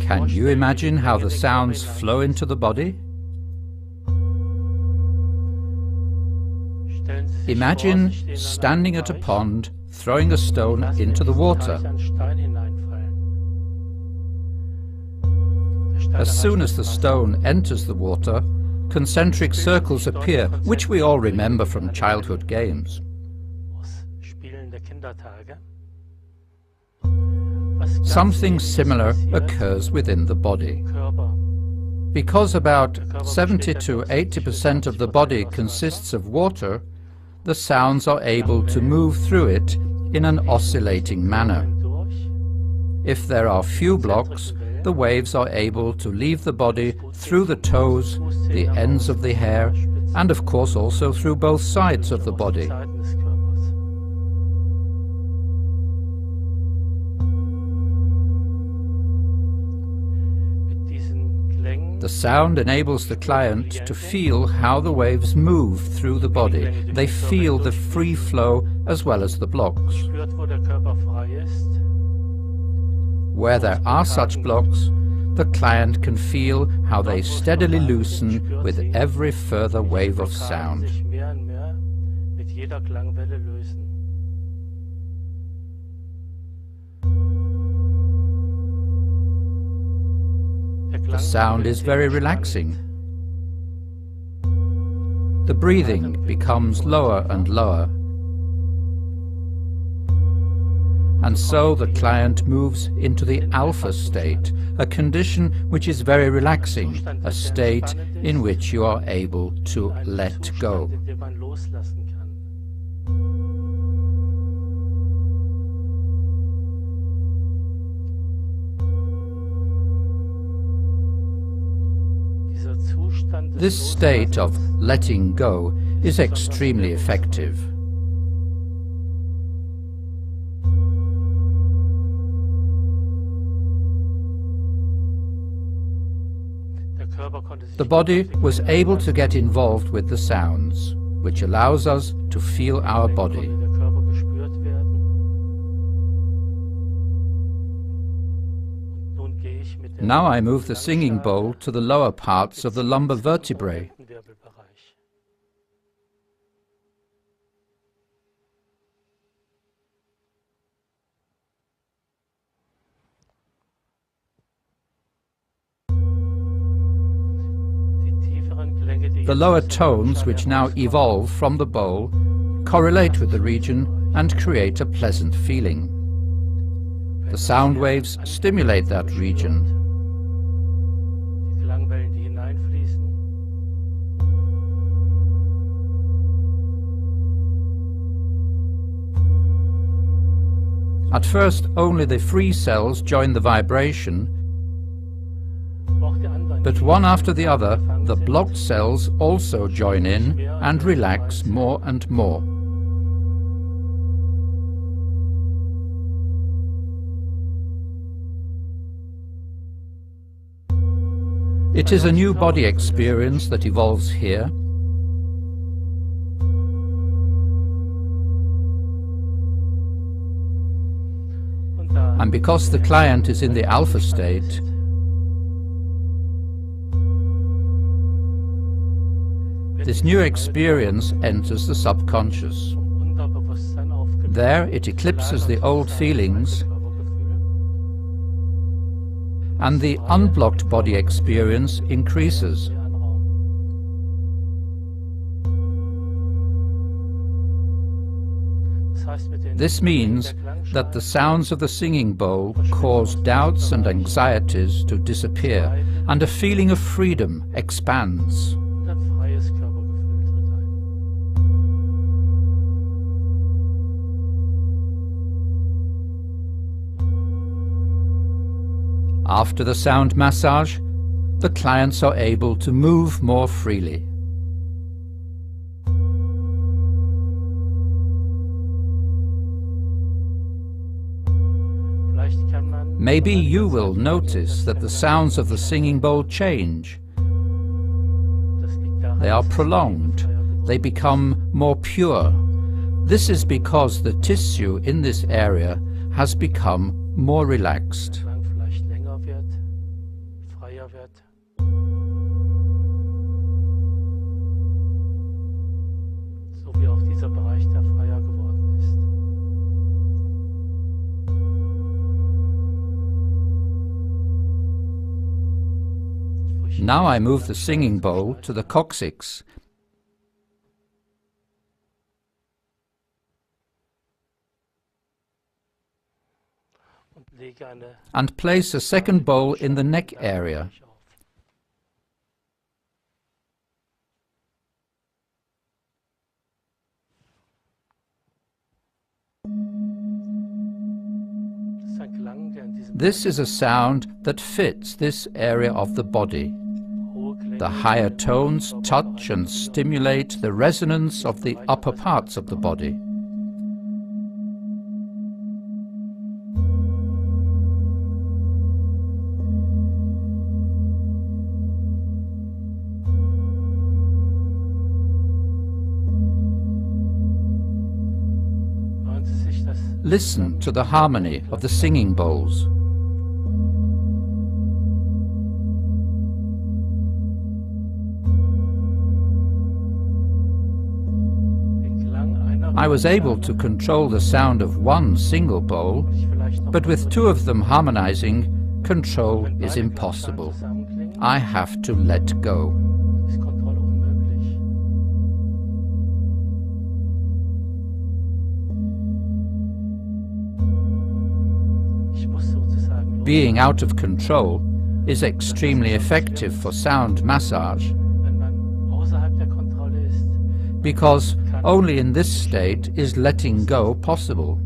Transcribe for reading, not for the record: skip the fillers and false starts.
Can you imagine how the sounds flow into the body? Imagine standing at a pond, throwing a stone into the water. As soon as the stone enters the water, concentric circles appear, which we all remember from childhood games. Something similar occurs within the body. Because about 70 to 80% of the body consists of water, the sounds are able to move through it in an oscillating manner. If there are few blocks, the waves are able to leave the body through the toes, the ends of the hair, and of course also through both sides of the body. The sound enables the client to feel how the waves move through the body. They feel the free flow as well as the blocks. Where there are such blocks, the client can feel how they steadily loosen with every further wave of sound. The sound is very relaxing. The breathing becomes lower and lower. And so the client moves into the alpha state, a condition which is very relaxing, a state in which you are able to let go. This state of letting go is extremely effective. The body was able to get involved with the sounds, which allows us to feel our body. Now I move the singing bowl to the lower parts of the lumbar vertebrae. The lower tones, which now evolve from the bowl, correlate with the region and create a pleasant feeling. The sound waves stimulate that region. At first, only the free cells join the vibration, but one after the other, the blocked cells also join in and relax more and more. It is a new body experience that evolves here. And because the client is in the alpha state, this new experience enters the subconscious. There it eclipses the old feelings, and the unblocked body experience increases. This means that the sounds of the singing bowl cause doubts and anxieties to disappear, and a feeling of freedom expands. After the sound massage, the clients are able to move more freely. Maybe you will notice that the sounds of the singing bowl change. They are prolonged. They become more pure. This is because the tissue in this area has become more relaxed. Now I move the singing bowl to the coccyx and place a second bowl in the neck area. This is a sound that fits this area of the body. The higher tones touch and stimulate the resonance of the upper parts of the body. Listen to the harmony of the singing bowls. I was able to control the sound of one single bowl, but with two of them harmonizing, control is impossible. I have to let go. Being out of control is extremely effective for sound massage, because only in this state is letting go possible.